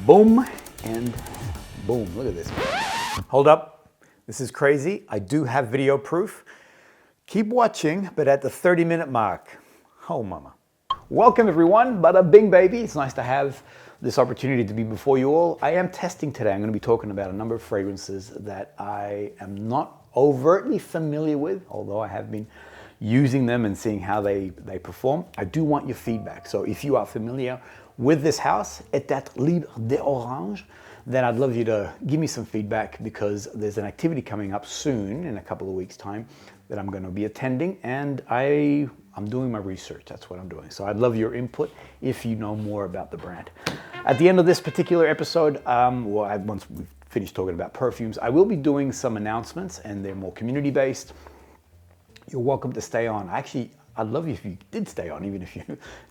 Boom and boom. Look at this. Hold up. This is crazy. I do have video proof. Keep watching, but at the 30-minute mark. Oh, mama. Welcome, everyone. Bada bing, baby. It's nice to have this opportunity to be before you all. I am testing today. I'm going to be talking about a number of fragrances that I am not overtly familiar with, although I have been using them and seeing how they perform. I do want your feedback. So if you are familiar with this house, Etat Libre d'Orange, then I'd love you to give me some feedback, because there's an activity coming up soon in a couple of weeks' time that I'm going to be attending, and I'm doing my research. That's what I'm doing. So I'd love your input if you know more about the brand. At the end of this particular episode, once we've finished talking about perfumes, I will be doing some announcements, and they're more community-based. You're welcome to stay on. Actually, I'd love you if you did stay on, even if you,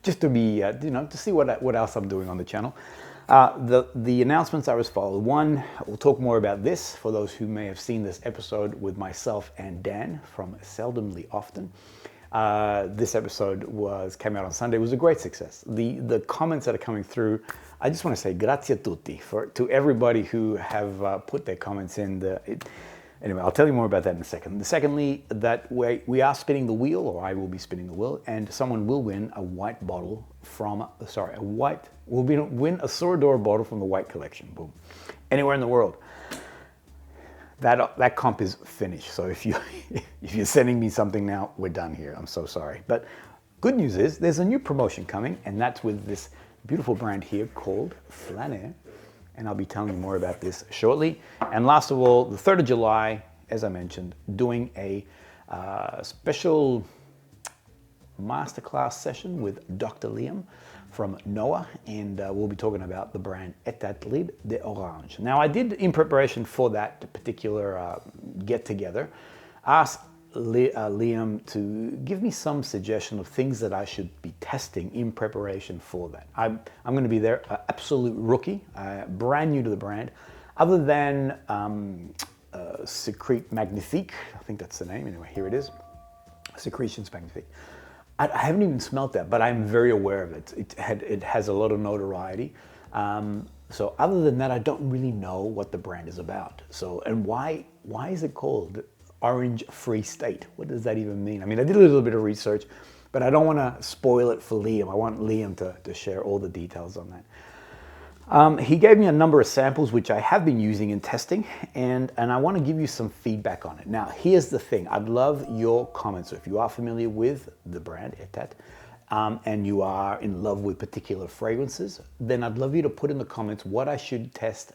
just to be, to see what else I'm doing on the channel. The announcements are as follows. One, we'll talk more about this for those who may have seen this episode with myself and Dan from Seldomly Often. This episode came out on Sunday. It was a great success. The comments that are coming through, I just want to say grazie a tutti to everybody who have put their comments in. Anyway, I'll tell you more about that in a second. Secondly, that we are spinning the wheel, or I will be spinning the wheel, and someone will win a white bottle will win a Sora Dora bottle from the White Collection. Boom. Anywhere in the world. That comp is finished. So if you're sending me something now, we're done here. I'm so sorry. But good news is there's a new promotion coming, and that's with this beautiful brand here called Flaner. And I'll be telling you more about this shortly. And last of all, the 3rd of July, as I mentioned, doing a special masterclass session with Dr. Liam from NOAH, and we'll be talking about the brand Etat Libre d'Orange. Now, I did, in preparation for that particular get-together, ask Liam to give me some suggestion of things that I should be testing in preparation for that. I'm going to be there, absolute rookie, brand new to the brand, other than Secret Magnifique. I think that's the name. Anyway, here it is, Secretions Magnifique. I haven't even smelt that, but I'm very aware of it. It has a lot of notoriety. So other than that, I don't really know what the brand is about. So, and why is it called Orange Free State? What does that even mean? I mean, I did a little bit of research, but I don't want to spoil it for Liam. I want Liam to share all the details on that. He gave me a number of samples, which I have been using in testing, and I want to give you some feedback on it. Now, here's the thing. I'd love your comments. So if you are familiar with the brand Etat, and you are in love with particular fragrances, then I'd love you to put in the comments what I should test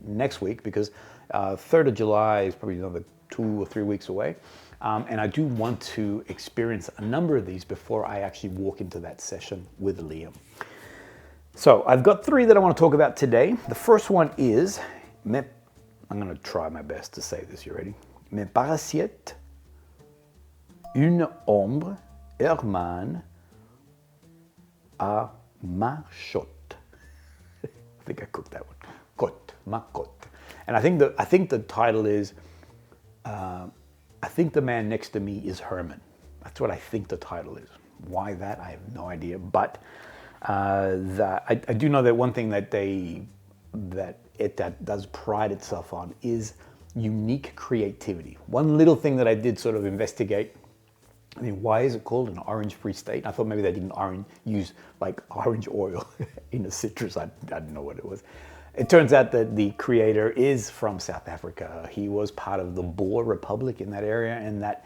next week, because 3rd of July is probably another 2 or 3 weeks away. And I do want to experience a number of these before I actually walk into that session with Liam. So I've got 3 that I want to talk about today. The first one is, I'm going to try my best to say this. You ready? Me paraissait une ombre Hermann à ma chotte. I think I cooked that one. Cote, ma cote. And I think the title is, I think the man next to me is Hermann. That's what I think the title is. Why that, I have no idea. But I do know that one thing that Etat does pride itself on is unique creativity. One little thing that I did sort of investigate, I mean, why is it called an orange-free state? I thought maybe they didn't use like orange oil in a citrus. I didn't know what it was. It turns out that the creator is from South Africa. He was part of the Boer Republic in that area, and that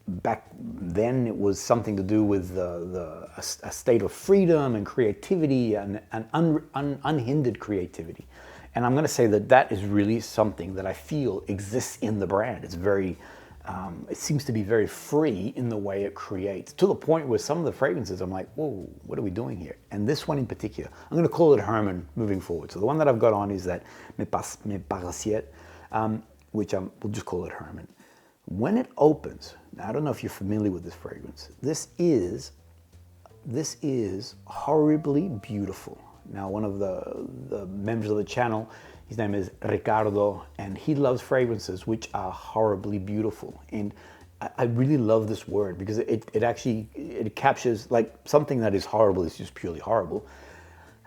back then it was something to do with a state of freedom and creativity and unhindered creativity. And I'm going to say that is really something that I feel exists in the brand. It's very, it seems to be very free in the way it creates, to the point where some of the fragrances I'm like, whoa, what are we doing here? And this one in particular, I'm going to call it Hermann moving forward. So the one that I've got on is that Me paraissait, which we'll just call it Hermann. When it opens, now I don't know if you're familiar with this fragrance. This is horribly beautiful. Now, one of the members of the channel, his name is Ricardo, and he loves fragrances which are horribly beautiful. And I really love this word because it captures, like, something that is horrible is just purely horrible.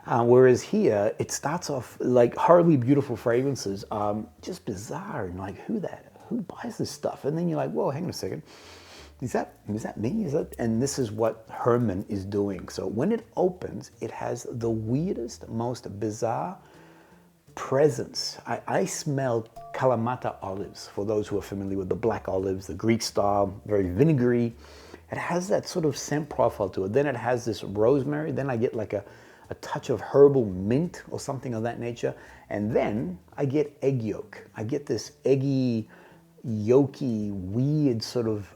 Whereas here, it starts off like horribly beautiful fragrances, just bizarre, and like, who buys this stuff? And then you're like, whoa, hang on a second. Is that me? And this is what Hermann is doing. So when it opens, it has the weirdest, most bizarre presence. I smell Kalamata olives, for those who are familiar with the black olives, the Greek style, very vinegary. It has that sort of scent profile to it. Then it has this rosemary. Then I get like a touch of herbal mint or something of that nature. And then I get egg yolk. I get this eggy, yolky, weird sort of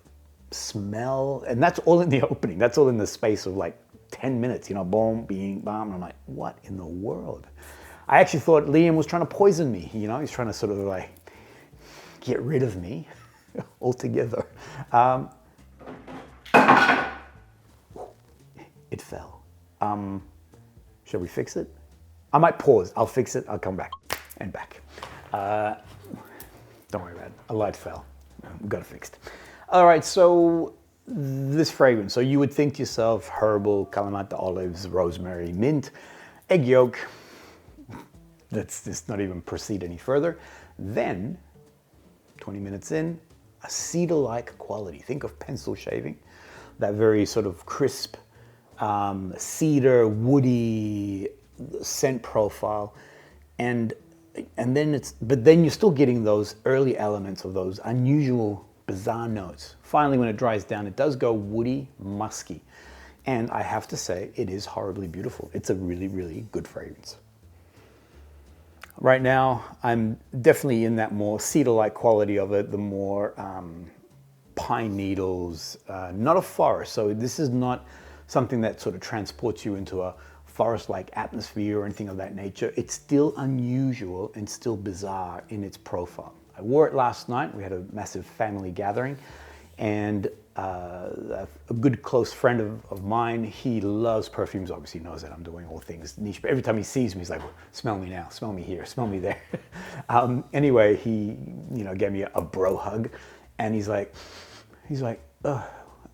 smell. And that's all in the opening. That's all in the space of like 10 minutes, you know, boom, bing, bam. And I'm like, what in the world? I actually thought Liam was trying to poison me. You know, he's trying to sort of like get rid of me altogether. It fell. Shall we fix it? I might pause. I'll fix it. I'll come back and back. Don't worry about it. A light fell. Got it fixed. All right, so this fragrance. So you would think to yourself, herbal, Kalamata olives, rosemary, mint, egg yolk. Let's just not even proceed any further. Then, 20 minutes in, a cedar-like quality. Think of pencil shaving. That very sort of crisp, cedar, woody scent profile, and then but then you're still getting those early elements of those unusual, bizarre notes. Finally, when it dries down, it does go woody, musky, and I have to say, it is horribly beautiful. It's a really, really good fragrance. Right now, I'm definitely in that more cedar-like quality of it, the more pine needles, not a forest. So this is not something that sort of transports you into a forest-like atmosphere or anything of that nature. It's still unusual and still bizarre in its profile. I wore it last night. We had a massive family gathering, and a good close friend of mine, he loves perfumes, obviously knows that I'm doing all things niche, but every time he sees me, he's like, smell me now, smell me here, smell me there. Anyway, he gave me a bro hug, and he's like, are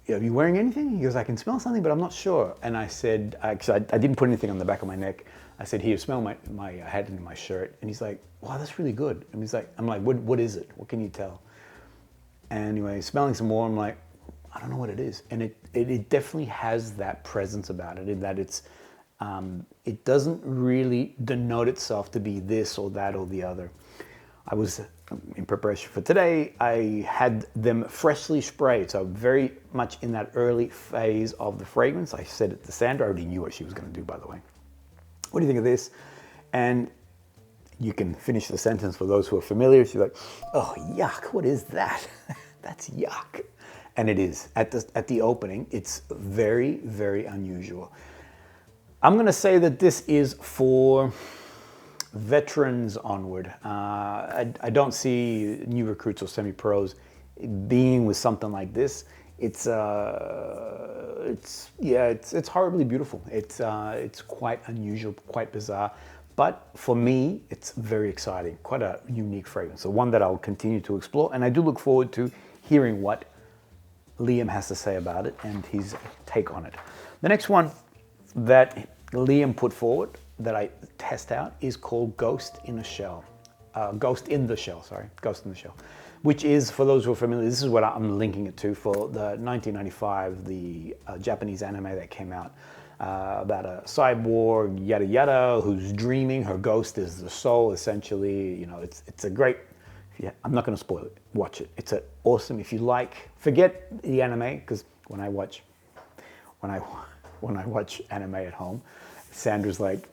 you wearing anything? He goes, I can smell something, but I'm not sure. And I said, I didn't put anything on the back of my neck. I said, here, smell my head and my shirt. And he's like, wow, that's really good. And he's like, I'm like, what is it? What can you tell? And anyway, smelling some more, I'm like, I don't know what it is. And it definitely has that presence about it, in that it doesn't really denote itself to be this or that or the other. I was, in preparation for today, I had them freshly sprayed, so very much in that early phase of the fragrance. I said it to Sandra, I already knew what she was going to do, by the way. What do you think of this? And you can finish the sentence for those who are familiar. She's like, oh, yuck, what is that? That's yuck. And it is. At the opening, it's very, very unusual. I'm going to say that this is for veterans onward. I don't see new recruits or semi-pros being with something like this. It's horribly beautiful. It's quite unusual, quite bizarre. But for me, it's very exciting, quite a unique fragrance. So one that I'll continue to explore, and I do look forward to hearing what Liam has to say about it and his take on it. The next one that Liam put forward that I test out is called Ghost in the Shell, which is, for those who are familiar, this is what I'm linking it to, for the 1995, the Japanese anime that came out about a cyborg, yada yada, who's dreaming. Her ghost is the soul, essentially. You know, it's a great. I'm not going to spoil it. Watch it. It's awesome. If you like, forget the anime, because when I watch anime at home, Sandra's like,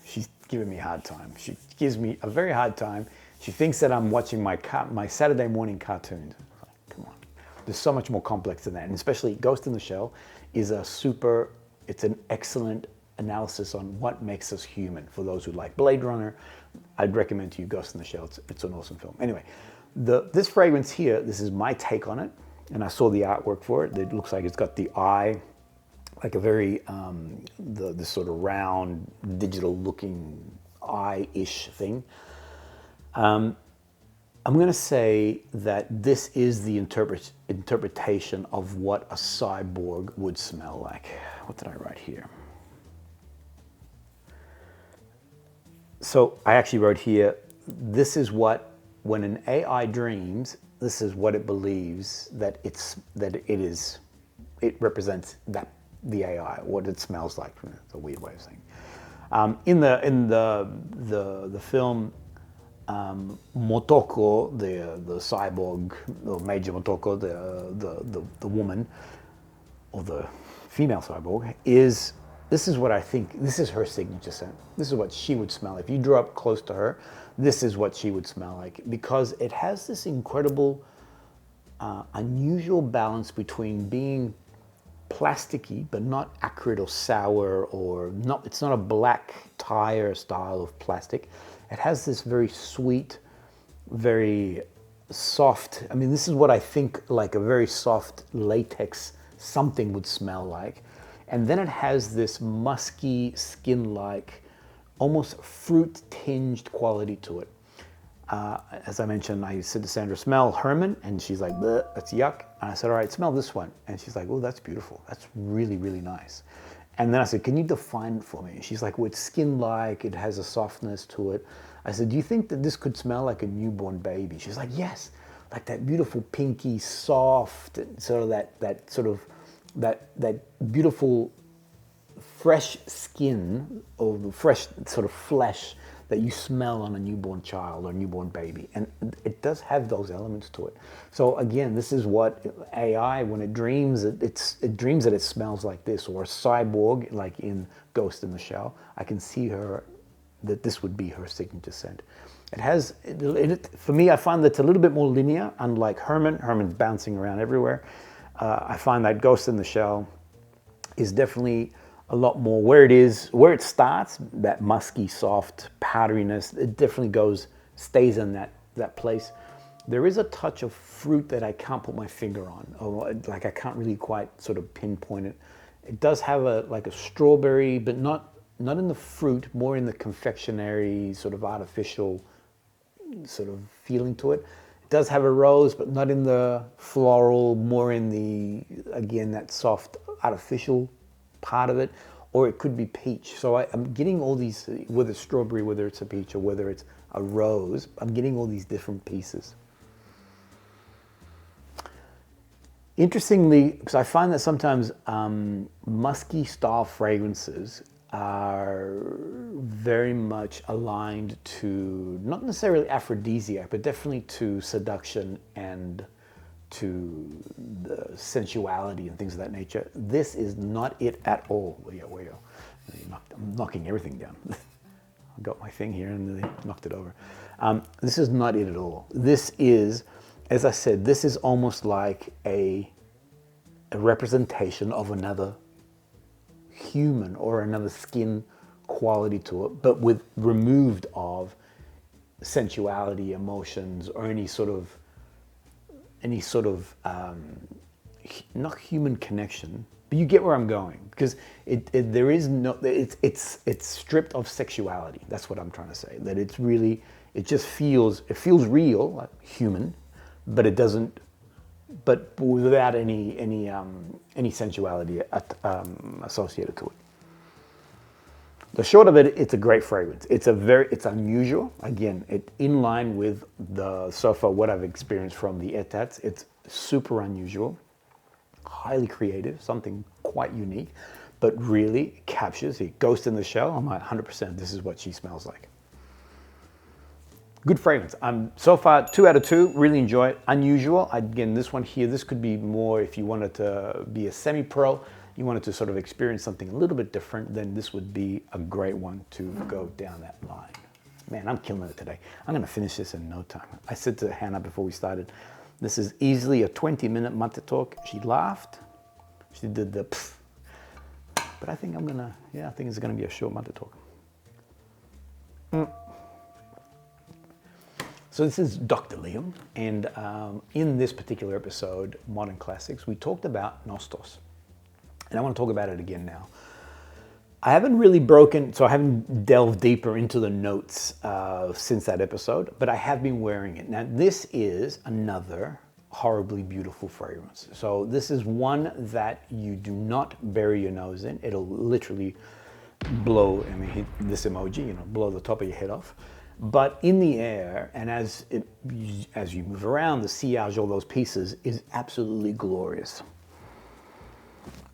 she's giving me a hard time. She gives me a very hard time. She thinks that I'm watching my Saturday morning cartoons. Like, come on. There's so much more complex than that. And especially Ghost in the Shell is it's an excellent analysis on what makes us human. For those who like Blade Runner, I'd recommend to you Ghost in the Shell. It's an awesome film. Anyway, this fragrance here, this is my take on it. And I saw the artwork for it. It looks like it's got the eye, like a very, this sort of round, digital-looking eye-ish thing. I'm going to say that this is the interpretation of what a cyborg would smell like. What did I write here? So I actually wrote here, this is what, when an AI dreams, this is what it believes that it represents that the AI, what it smells like. It's a weird way of saying. In the film, Motoko, the cyborg, or Major Motoko, the woman, or the female cyborg, this is what I think, this is her signature scent. This is what she would smell. If you drew up close to her, this is what she would smell like, because it has this incredible, unusual balance between being plasticky, but not acrid or sour, or not, it's not a black tire style of plastic. It has this very sweet, very soft, I mean, this is what I think like a very soft latex something would smell like. And then it has this musky, skin-like, almost fruit-tinged quality to it. As I mentioned, I said to Sandra, smell Hermann, and she's like, that's yuck. And I said, all right, smell this one. And she's like, oh, that's beautiful. That's really, really nice. And then I said, can you define it for me? And she's like, well, it's skin-like, it has a softness to it. I said, do you think that this could smell like a newborn baby? She's like, yes, like that beautiful pinky, soft, sort of that beautiful fresh skin, or the fresh sort of flesh that you smell on a newborn child or newborn baby. And it does have those elements to it. So again, this is what AI, when it dreams, it dreams that it smells like this, or a cyborg, like in Ghost in the Shell. I can see her, that this would be her signature scent. It has, for me, I find that it's a little bit more linear, unlike Hermann. Hermann's bouncing around everywhere. I find that Ghost in the Shell is definitely a lot more where it starts, that musky, soft powderiness. It definitely stays in that place. There is a touch of fruit that I can't put my finger on, or like I can't really quite sort of pinpoint it. It does have like a strawberry, but not in the fruit, more in the confectionery sort of artificial sort of feeling to it. It does have a rose, but not in the floral, more in the, again, that soft artificial part of it. Or it could be peach. So I'm getting all these, whether it's strawberry, whether it's a peach, or whether it's a rose, I'm getting all these different pieces. Interestingly, because I find that sometimes musky style fragrances are very much aligned to, not necessarily aphrodisiac, but definitely to seduction and to the sensuality and things of that nature. This is not it at all. I'm knocking everything down. I got my thing here and they knocked it over. This is not it at all. This is, as I said, this is almost like a representation of another human or another skin quality to it, but with removed of sensuality, emotions, or any sort of not human connection. But you get where I'm going, because there is no, it's stripped of sexuality. That's what I'm trying to say. That it's really, it feels real, like human, but it doesn't, but without any sensuality associated to it. The short of it, it's a great fragrance. It's unusual. Again, in line with so far what I've experienced from the Etats. It's super unusual, highly creative, something quite unique, but really captures the Ghost in the Shell. I'm like 100%. This is what she smells like. Good fragrance. So far 2 out of 2. Really enjoy it. Unusual. Again, this one here. This could be more if you wanted to be a semi-pro. You wanted to sort of experience something a little bit different, then this would be a great one to go down that line. Man, I'm killing it today. I'm gonna finish this in no time. I said to Hannah before we started, this is easily a 20-minute Maté talk. She laughed. She did the pfft. But I think I think it's gonna be a short Maté talk. So this is Dr. Liam, and in this particular episode, Modern Classics, we talked about Nostos. And I want to talk about it again now. I haven't really I haven't delved deeper into the notes since that episode, but I have been wearing it. Now, this is another horribly beautiful fragrance. So this is one that you do not bury your nose in. It'll literally blow, I mean, this emoji, you know, blow the top of your head off. But in the air, and as you move around, the sillage, all those pieces, is absolutely glorious.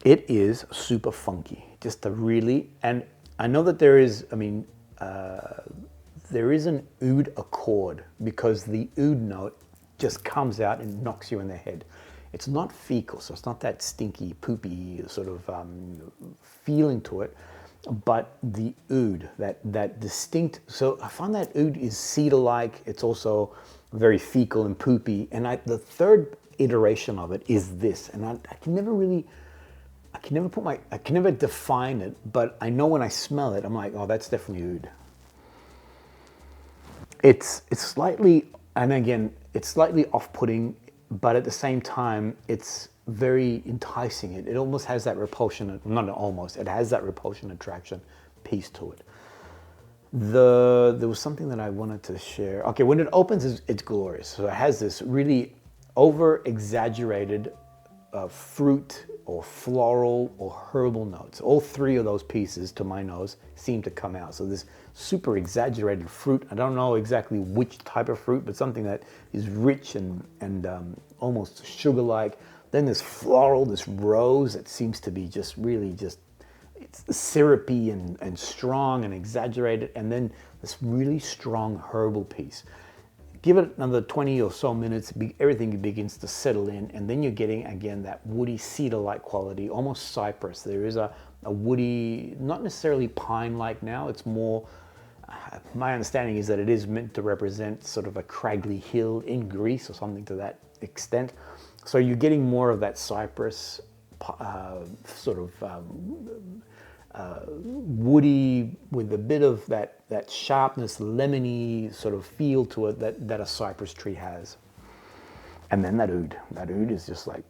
It is super funky, just a really, and I know that there is, I mean, there is an oud accord because the oud note just comes out and knocks you in the head. It's not fecal, so it's not that stinky, poopy sort of feeling to it, but the oud, that distinct, so I find that oud is cedar-like, it's also very fecal and poopy, and the third iteration of it is this, and I can never really, I can never define it, but I know when I smell it, I'm like, oh, that's definitely oud. It's slightly, and again, it's slightly off-putting, but at the same time, it's very enticing. It almost has that repulsion, not almost, it has that repulsion attraction piece to it. There was something that I wanted to share. Okay, when it opens, it's glorious. So it has this really over-exaggerated fruit or floral or herbal notes. All three of those pieces, to my nose, seem to come out. So this super exaggerated fruit, I don't know exactly which type of fruit, but something that is rich and almost sugar-like. Then this floral, this rose that seems to be just really just, it's syrupy and strong and exaggerated. And then this really strong herbal piece. Give it another 20 or so minutes, everything begins to settle in, and then you're getting, again, that woody cedar-like quality, almost cypress. There is a woody, not necessarily pine-like now, it's more, my understanding is that it is meant to represent sort of a craggy hill in Greece or something to that extent. So you're getting more of that cypress, sort of woody with a bit of that sharpness, lemony sort of feel to it that a cypress tree has. And then that oud is just like,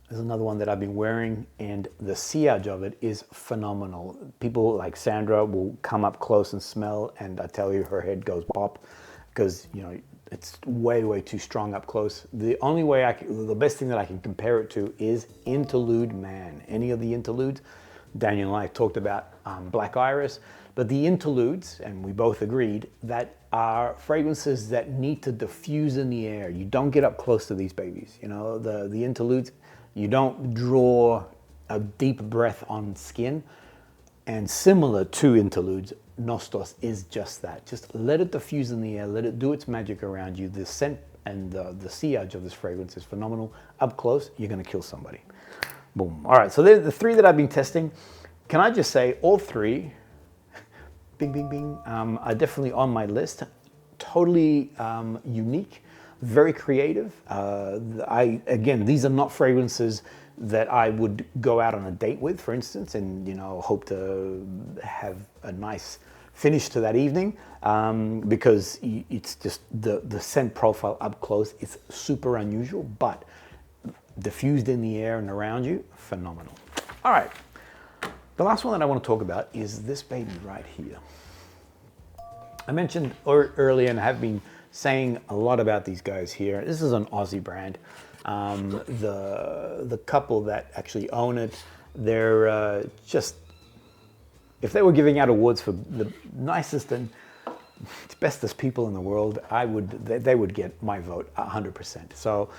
there's another one that I've been wearing, and the sillage of it is phenomenal. People like Sandra will come up close and smell, and I tell you, her head goes pop, because, you know, it's way too strong up close. The only way the best thing that I can compare it to is Interlude Man. Any of the interludes, Daniel and I talked about Black Iris, but the interludes, and we both agreed, that are fragrances that need to diffuse in the air. You don't get up close to these babies. You know, the interludes, you don't draw a deep breath on skin. And similar to interludes, Nostos is just that. Just let it diffuse in the air, let it do its magic around you. The scent and the sillage of this fragrance is phenomenal. Up close, you're gonna kill somebody. Boom. All right, so they're the three that I've been testing. Can I just say all three, bing, bing, bing, are definitely on my list. Totally unique, very creative. Again, these are not fragrances that I would go out on a date with, for instance, and, you know, hope to have a nice finish to that evening, because it's just the scent profile up close is super unusual, but diffused in the air and around you, phenomenal. All right, the last one that I want to talk about is this baby right here. I mentioned earlier, and I have been saying a lot about these guys here. This is an Aussie brand. The couple that actually own it, they're just, if they were giving out awards for the nicest and bestest people in the world, they would get my vote 100%. So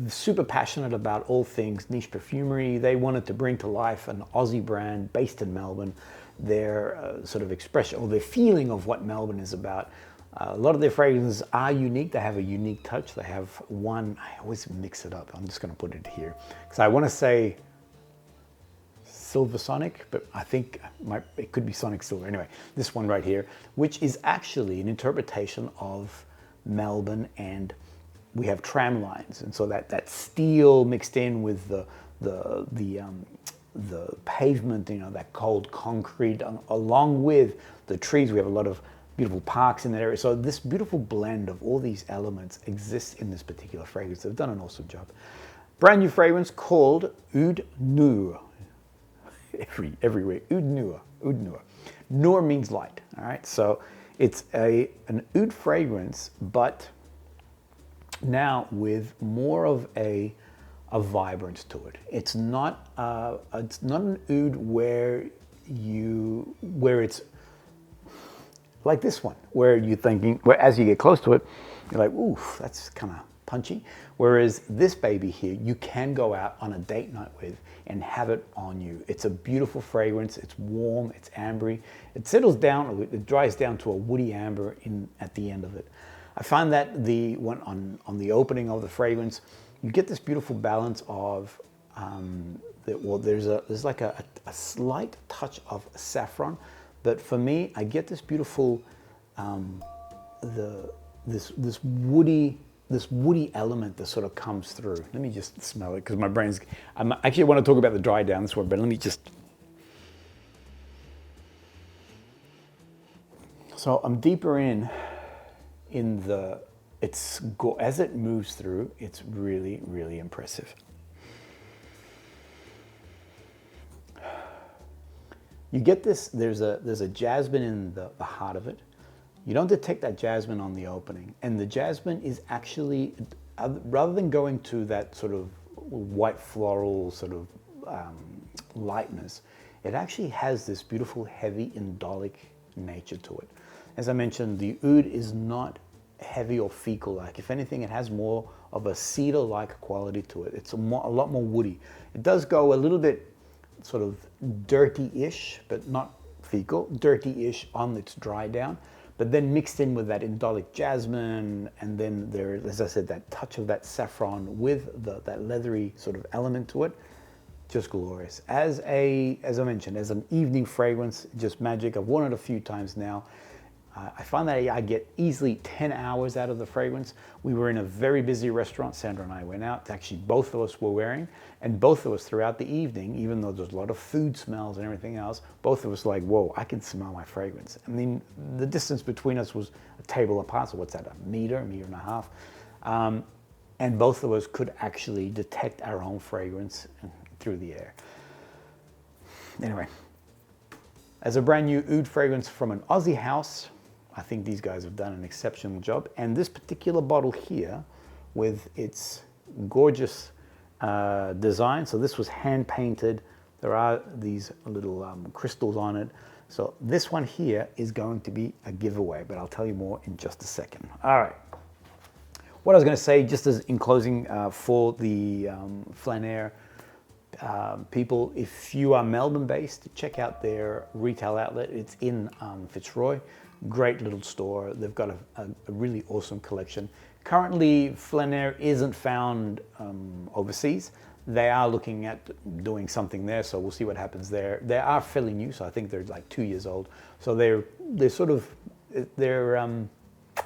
super passionate about all things niche perfumery. They wanted to bring to life an Aussie brand based in Melbourne, their sort of expression or their feeling of what Melbourne is about. A lot of their fragrances are unique. They have a unique touch. They have one, I always mix it up. I'm just going to put it here because I want to say Silver Sonic, but I think it could be Sonic Silver. Anyway, this one right here, which is actually an interpretation of Melbourne, and we have tram lines, and so that steel mixed in with the pavement, you know, that cold concrete, along with the trees. We have a lot of beautiful parks in that area. So this beautiful blend of all these elements exists in this particular fragrance. They've done an awesome job. Brand new fragrance called Oudh Nūr. Everywhere, Oudh Nūr, Oudh Nūr. Nūr means light, all right? So it's an oud fragrance, but now with more of a a vibrance to it. It's not an oud where it's like this one, where you're thinking, where as you get close to it, you're like, ooh, that's kind of punchy. Whereas this baby here, you can go out on a date night with and have it on you. It's a beautiful fragrance. It's warm. It's ambery. It settles down. It dries down to a woody amber at the end of it. I find that on the opening of the fragrance, you get this beautiful balance of there's like a slight touch of saffron, but for me, I get this beautiful this woody element that sort of comes through. Let me just smell it because my brain's. I actually want to talk about the dry down this one, but let me just. So I'm deeper in the. As it moves through, it's really, really impressive. You get this. There's a jasmine in the heart of it. You don't detect that jasmine on the opening. And the jasmine is actually, rather than going to that sort of white floral sort of lightness, it actually has this beautiful heavy indolic nature to it. As I mentioned, the oud is not heavy or fecal-like. If anything, it has more of a cedar-like quality to it. It's a lot more woody. It does go a little bit sort of dirty-ish, but not fecal, dirty-ish on its dry down. But then mixed in with that indolic jasmine, and then there, as I said, that touch of that saffron with that leathery sort of element to it, just glorious. As I mentioned, as an evening fragrance, just magic. I've worn it a few times now. I find that I get easily 10 hours out of the fragrance. We were in a very busy restaurant. Sandra and I went out. Actually, both of us were wearing, and both of us throughout the evening, even though there's a lot of food smells and everything else, both of us like, whoa, I can smell my fragrance. I mean, the distance between us was a table apart, so what's that, a meter and a half? And both of us could actually detect our own fragrance through the air. Anyway, as a brand new oud fragrance from an Aussie house, I think these guys have done an exceptional job. And this particular bottle here, with its gorgeous design, so this was hand painted. There are these little crystals on it. So this one here is going to be a giveaway, but I'll tell you more in just a second. All right. What I was going to say, just as in closing, for the Flaner people, if you are Melbourne based, check out their retail outlet. It's in Fitzroy. Great little store. They've got a really awesome collection. Currently, Flaner isn't found overseas. They are looking at doing something there, so we'll see what happens there. They are fairly new, so I think they're like 2 years old. So they're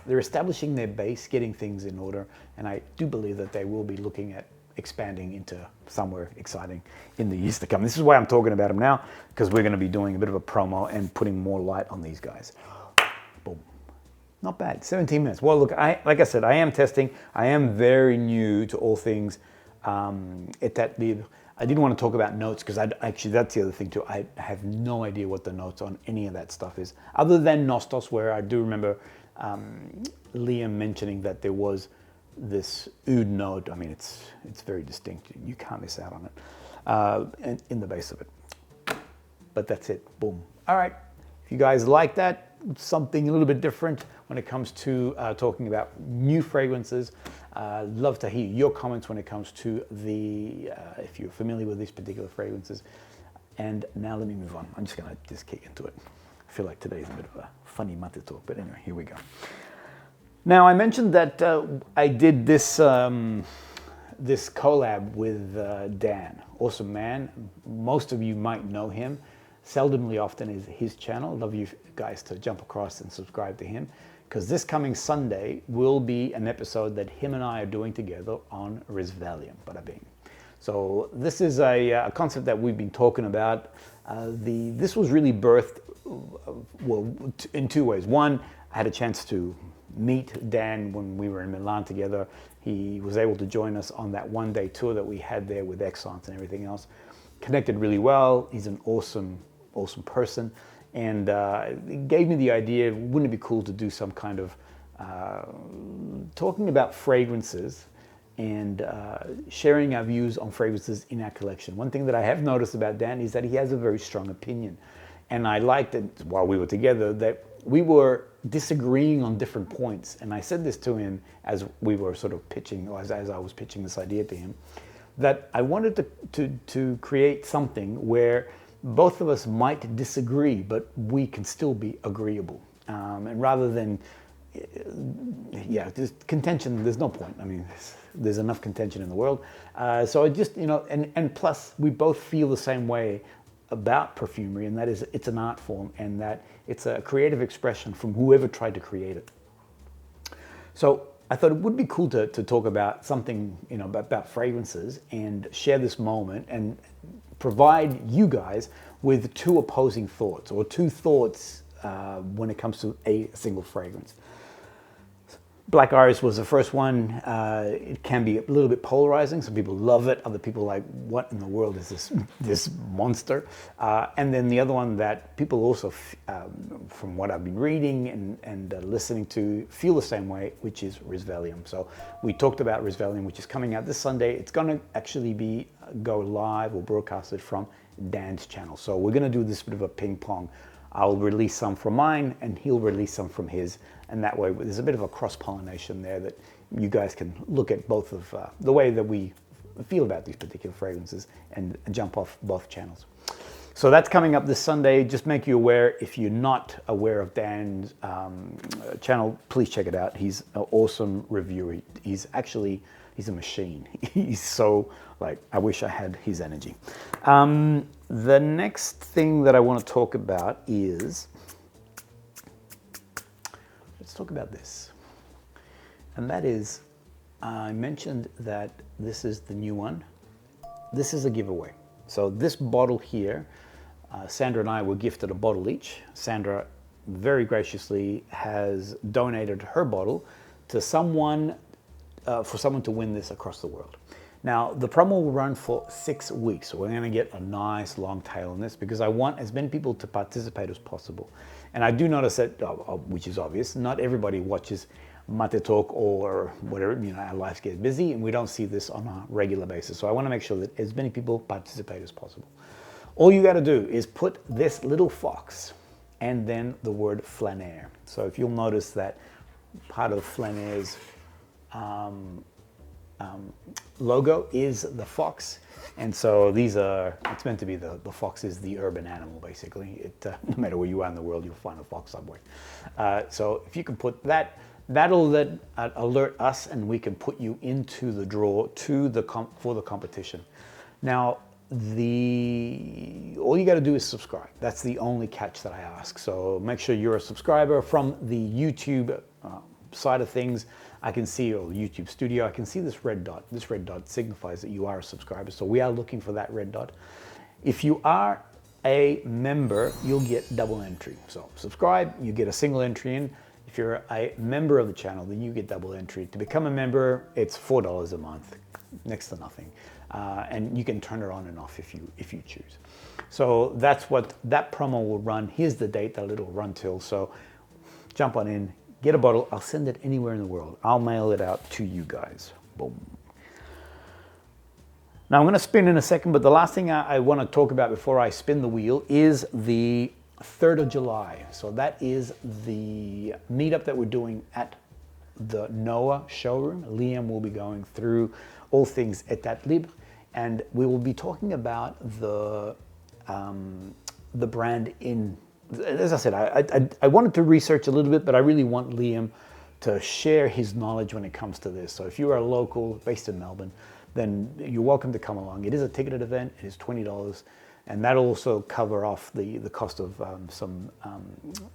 establishing their base, getting things in order, and I do believe that they will be looking at expanding into somewhere exciting in the years to come. This is why I'm talking about them now, because we're going to be doing a bit of a promo and putting more light on these guys. Boom. Not bad. 17 minutes. Well, look, like I said, I am testing. I am very new to all things Etat Libre. I didn't want to talk about notes because actually that's the other thing too. I have no idea what the notes on any of that stuff is, other than Nostos, where I do remember Liam mentioning that there was this oud note. I mean, it's very distinct. You can't miss out on it in the base of it. But that's it. Boom. All right. If you guys like that, something a little bit different when it comes to talking about new fragrances, love to hear your comments when it comes to if you're familiar with these particular fragrances. And now let me move on. I'm just going to just kick into it. I feel like today's a bit of a funny Maté talk, but anyway, here we go. Now, I mentioned that I did this this collab with Dan. Awesome man. Most of you might know him. Seldomly often is his channel. Love you guys to jump across and subscribe to him, because this coming Sunday will be an episode that him and I are doing together on Resvalium, bada bing. So this is a concept that we've been talking about. This was really birthed, well, in two ways. One, I had a chance to meet Dan when we were in Milan together. He was able to join us on that one-day tour that we had there with Excellence and everything else. Connected really well. He's an awesome person, and it gave me the idea, wouldn't it be cool to do some kind of talking about fragrances and sharing our views on fragrances in our collection. One thing that I have noticed about Dan is that he has a very strong opinion. And I liked it while we were together that we were disagreeing on different points. And I said this to him as we were sort of pitching, or as I was pitching this idea to him, that I wanted to create something where both of us might disagree, but we can still be agreeable. And rather than, yeah, just contention, there's no point. I mean, there's enough contention in the world. So I just, you know, and plus we both feel the same way about perfumery, and that is it's an art form and that it's a creative expression from whoever tried to create it. So I thought it would be cool to talk about something, you know, about fragrances and share this moment and provide you guys with two opposing thoughts, or two thoughts when it comes to a single fragrance. Black Iris was the first one. It can be a little bit polarizing. Some people love it. Other people are like, what in the world is this monster? And then the other one that people also, from what I've been reading and listening to, feel the same way, which is Resvelium. So we talked about Resvelium, which is coming out this Sunday. It's going to actually go live or broadcasted from Dan's channel. So we're going to do this bit of a ping pong. I'll release some from mine and he'll release some from his. And that way there's a bit of a cross-pollination there that you guys can look at both of the way that we feel about these particular fragrances and jump off both channels. So that's coming up this Sunday. Just make you aware, if you're not aware of Dan's channel, please check it out. He's an awesome reviewer. He's a machine. He's so, like, I wish I had his energy. The next thing that I want to talk about is, let's talk about this. And that is, I mentioned that this is the new one. This is a giveaway. So this bottle here, Sandra and I were gifted a bottle each. Sandra very graciously has donated her bottle to someone, for someone to win this across the world. Now, the promo will run for 6 weeks, so we're going to get a nice long tail on this because I want as many people to participate as possible. And I do notice that, which is obvious, not everybody watches Maté Talk or whatever, you know, our lives get busy and we don't see this on a regular basis. So I want to make sure that as many people participate as possible. All you got to do is put this little fox and then the word Flaner. So if you'll notice that part of Flaner's logo is the fox, and so these are, it's meant to be the fox is the urban animal basically. No matter where you are in the world, you'll find a fox somewhere. So if you can put that, that'll alert us, and we can put you into the draw for the competition. Now, all you got to do is subscribe. That's the only catch that I ask. So make sure you're a subscriber. From the YouTube side of things, I can see, or YouTube Studio, I can see this red dot. This red dot signifies that you are a subscriber. So we are looking for that red dot. If you are a member, you'll get double entry. So subscribe, you get a single entry in. If you're a member of the channel, then you get double entry. To become a member, it's $4 a month, next to nothing. And you can turn it on and off if you choose. So that's what that promo will run. Here's the date that it'll run till. So jump on in, get a bottle. I'll send it anywhere in the world. I'll mail it out to you guys. Boom. Now I'm going to spin in a second, but the last thing I want to talk about before I spin the wheel is the 3rd of July. So that is the meetup that we're doing at the Noah showroom. Liam will be going through all things Etat Libre, and we will be talking about the brand in, as I said, I wanted to research a little bit, but I really want Liam to share his knowledge when it comes to this. So if you are a local based in Melbourne, then you're welcome to come along. It is a ticketed event. It is $20, and that'll also cover off the cost of some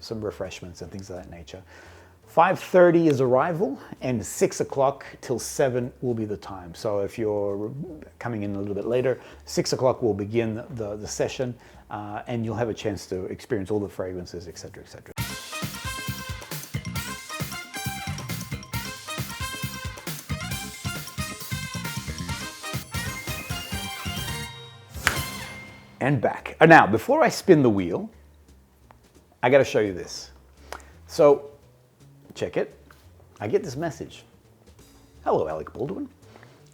refreshments and things of that nature. 5:30 is arrival, and 6 o'clock till 7 will be the time. So if you're coming in a little bit later, 6 o'clock will begin the session, and you'll have a chance to experience all the fragrances, etc., etc. And back. Now, before I spin the wheel, I got to show you this. So, check it. I get this message. Hello, Alec Baldwin.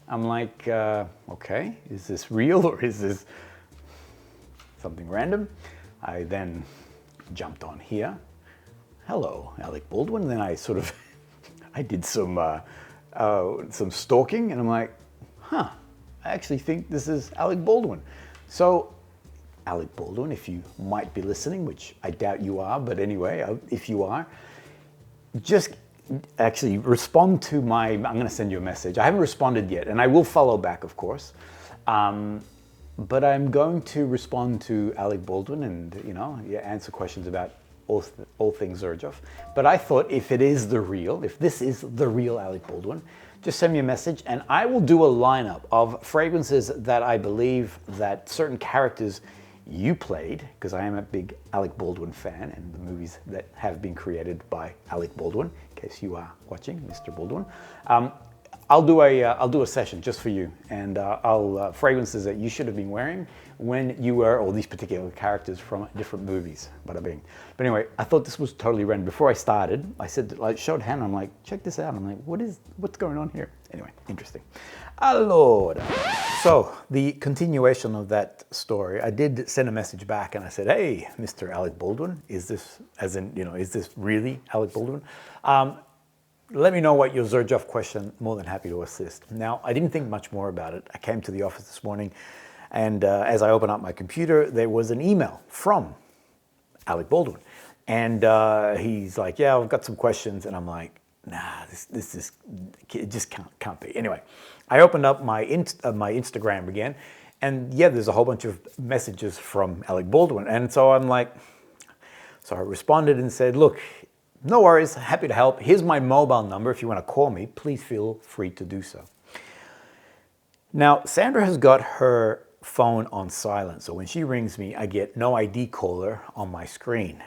I'm like, okay, is this real or is this something random? I then jumped on here. Hello, Alec Baldwin. And then I sort of, I did some stalking, and I'm like, huh, I actually think this is Alec Baldwin. So, Alec Baldwin, if you might be listening, which I doubt you are, but anyway, if you are, just actually respond to I'm going to send you a message. I haven't responded yet, and I will follow back, of course. But I'm going to respond to Alec Baldwin and, answer questions about all things Xerjoff. But I thought if this is the real Alec Baldwin, just send me a message and I will do a lineup of fragrances that I believe that certain characters you played, because I am a big Alec Baldwin fan and the movies that have been created by Alec Baldwin, in case you are watching, Mr. Baldwin. I'll do a session just for you, and I'll fragrances that you should have been wearing when you were, or these particular characters from different movies, bada bing. But anyway, I thought this was totally random. Before I started, I said, I showed Hannah, I'm like, check this out. I'm like, what's going on here? Anyway, interesting. Allora. So the continuation of that story, I did send a message back and I said, hey, Mr. Alec Baldwin, is this, is this really Alec Baldwin? Let me know what your Xerjoff question, more than happy to assist. Now, I didn't think much more about it. I came to the office this morning and as I opened up my computer, there was an email from Alec Baldwin. And he's like, yeah, I've got some questions. And I'm like, nah, this is, it just can't be. Anyway, I opened up my Instagram again, and yeah, there's a whole bunch of messages from Alec Baldwin. And so I'm like, so I responded and said, look, no worries, happy to help. Here's my mobile number. If you want to call me, please feel free to do so. Now, Sandra has got her phone on silent, so when she rings me, I get no ID caller on my screen.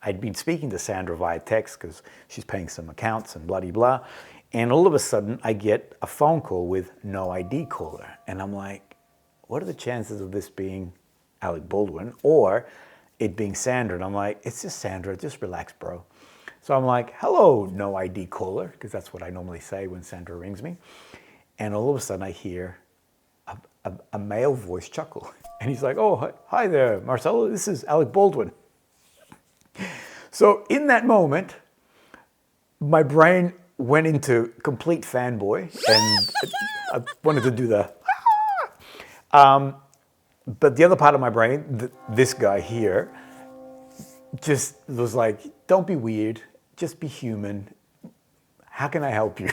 I'd been speaking to Sandra via text because she's paying some accounts and blah, blah, blah. And all of a sudden, I get a phone call with no ID caller. And I'm like, what are the chances of this being Alec Baldwin or it being Sandra? And I'm like, it's just Sandra, just relax, bro. So I'm like, hello, no ID caller, because that's what I normally say when Sandra rings me. And all of a sudden, I hear a male voice chuckle. And he's like, oh, hi there, Marcelo, this is Alec Baldwin. So in that moment, my brain went into complete fanboy and I wanted to do the, but the other part of my brain, this guy here, just was like, don't be weird, just be human. How can I help you?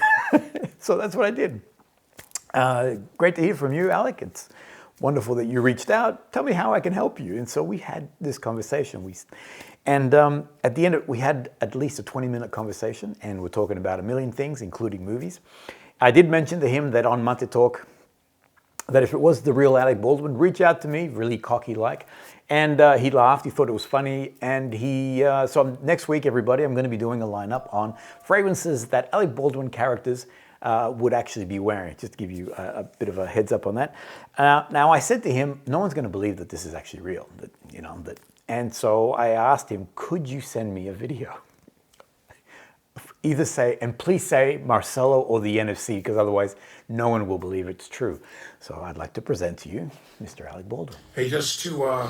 So that's what I did. Great to hear from you, Alec. It's wonderful that you reached out. Tell me how I can help you. And so we had this conversation. And at the end, we had at least a 20-minute conversation, and we're talking about a million things, including movies. I did mention to him that on Maté Talk, that if it was the real Alec Baldwin, reach out to me, really cocky-like. And he laughed, he thought it was funny, and so next week, everybody, I'm gonna be doing a lineup on fragrances that Alec Baldwin characters would actually be wearing, just to give you a bit of a heads up on that. Now, I said to him, no one's gonna believe that this is actually real, and so I asked him, could you send me a video? Either say, and please say Marcelo or the NFC, because otherwise no one will believe it's true. So I'd like to present to you Mr. Alec Baldwin. Hey, just to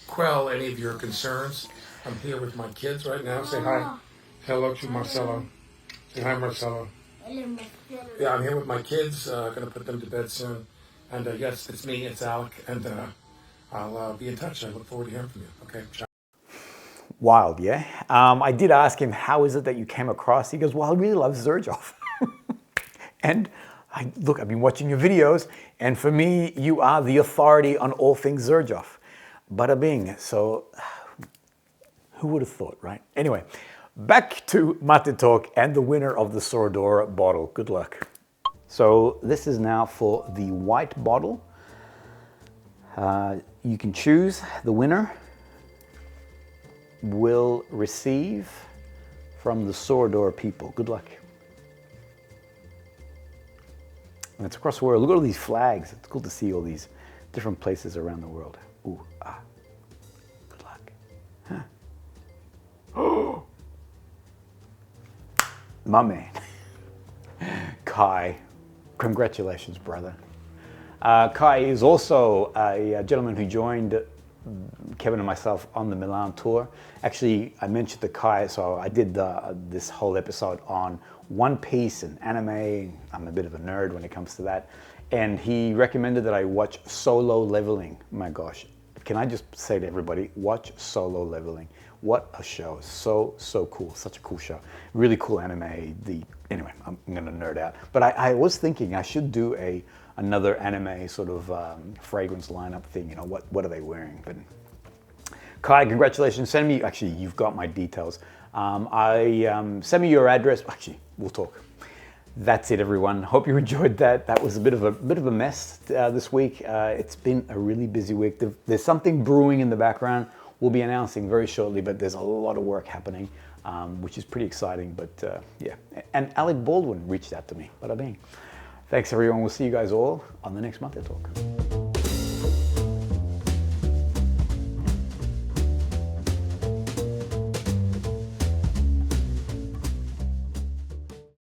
quell any of your concerns, I'm here with my kids right now. Say hi. Hello to Marcelo. Say hi, Marcelo. Yeah, I'm here with my kids. Gonna put them to bed soon. And yes, it's me, it's Alec, and I'll be in touch. I look forward to hearing from you. Okay, ciao. Wild, yeah? I did ask him, how is it that you came across? He goes, well, I really love Xerjoff. And look, I've been watching your videos, and for me, you are the authority on all things Xerjoff. Bada bing. So, who would have thought, right? Anyway, back to Maté Talk and the winner of the Dora bottle. Good luck. So, this is now for the white bottle. You can choose the winner. Will receive from the Dora people. Good luck. And it's across the world. Look at all these flags. It's cool to see all these different places around the world. Ooh, ah. Good luck. Huh. Oh! My man. Kai. Congratulations, brother. Kai is also a gentleman who joined Kevin and myself on the Milan tour. Actually, I mentioned the Kai, so I did this whole episode on One Piece and anime. I'm a bit of a nerd when it comes to that. And he recommended that I watch Solo Leveling. My gosh, can I just say to everybody, watch Solo Leveling. What a show. So cool. Such a cool show. Really cool anime. Anyway, I'm going to nerd out. But I was thinking I should do another anime sort of fragrance lineup thing. You know, what are they wearing? But Kai, congratulations. Send me, actually, you've got my details. Send me your address. Actually, we'll talk. That's it, everyone. Hope you enjoyed that. That was a bit of a mess this week. It's been a really busy week. There's something brewing in the background. We'll be announcing very shortly, but there's a lot of work happening, which is pretty exciting. But yeah, and Alec Baldwin reached out to me. Bada bing. Thanks, everyone. We'll see you guys all on the next Maté Talk.